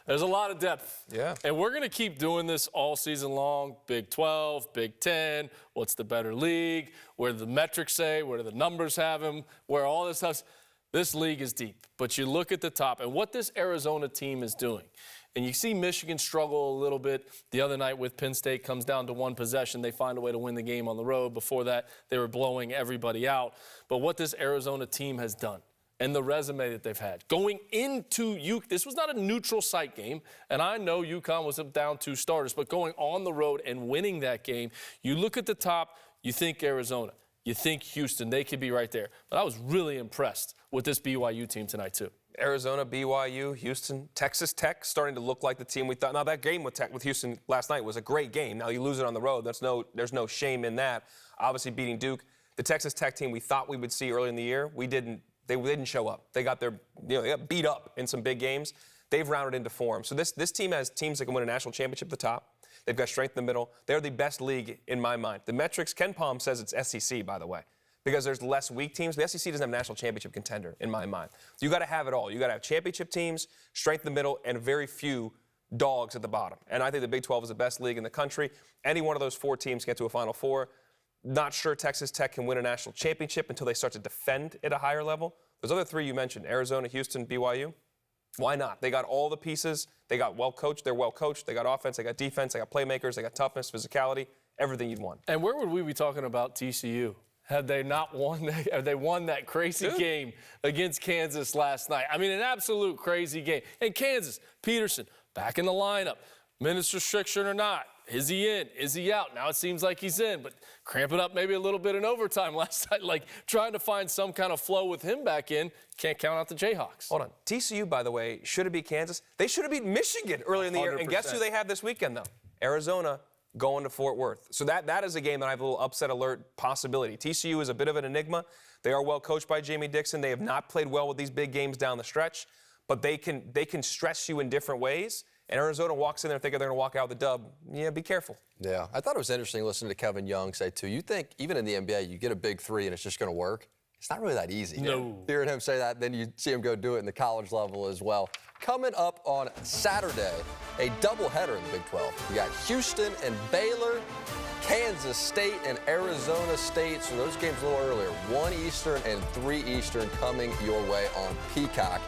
There's a lot of depth. Yeah. And we're going to keep doing this all season long. Big 12, Big 10, what's the better league, where do the metrics say, where do the numbers have them, where all this stuff. This league is deep. But you look at the top and what this Arizona team is doing. And you see Michigan struggle a little bit the other night with Penn State. Comes down to one possession. They find a way to win the game on the road. Before that, they were blowing everybody out. But what this Arizona team has done and the resume that they've had. Going into this was not a neutral site game, and I know UConn was down 2 starters, but going on the road and winning that game, you look at the top, you think Arizona, you think Houston, they could be right there. But I was really impressed with this BYU team tonight too. Arizona, BYU, Houston, Texas Tech starting to look like the team we thought. Now, that game with Houston last night was a great game. Now, you lose it on the road. There's no shame in that. Obviously, beating Duke. The Texas Tech team we thought we would see early in the year, we didn't. They didn't show up. They got they got beat up in some big games. They've rounded into form. So this team has teams that can win a national championship at the top. They've got strength in the middle. They're the best league in my mind. The metrics, Ken Palm says it's SEC, by the way, because there's less weak teams. The SEC doesn't have a national championship contender in my mind. You got to have it all. You got to have championship teams, strength in the middle, and very few dogs at the bottom. And I think the Big 12 is the best league in the country. Any one of those 4 teams get to a Final Four. Not sure Texas Tech can win a national championship until they start to defend at a higher level. Those other 3 you mentioned, Arizona, Houston, BYU, why not? They got all the pieces. They got well-coached. They're well-coached. They got offense. They got defense. They got playmakers. They got toughness, physicality, everything you'd want. And where would we be talking about TCU had they not won? Had they won that crazy game against Kansas last night? I mean, an absolute crazy game. And Kansas, Peterson, back in the lineup. Minutes restriction or not. Is he in? Is he out? Now it seems like he's in, but cramping up maybe a little bit in overtime last night, like trying to find some kind of flow with him back in. Can't count out the Jayhawks. Hold on. TCU, by the way, should have beat Kansas. They should have beat Michigan early in the year. And guess who they have this weekend, though? Arizona going to Fort Worth. So that is a game that I have a little upset alert possibility. TCU is a bit of an enigma. They are well coached by Jamie Dixon. They have not played well with these big games down the stretch, but they can stress you in different ways. And Arizona walks in there thinking they're going to walk out with the dub. Yeah, be careful. Yeah, I thought it was interesting listening to Kevin Young say, too, you think even in the NBA you get a big 3 and it's just going to work? It's not really that easy. No. Hearing him say that, then you see him go do it in the college level as well. Coming up on Saturday, a doubleheader in the Big 12. We got Houston and Baylor, Kansas State and Arizona State. So those games a little earlier, 1 Eastern and 3 Eastern coming your way on Peacock.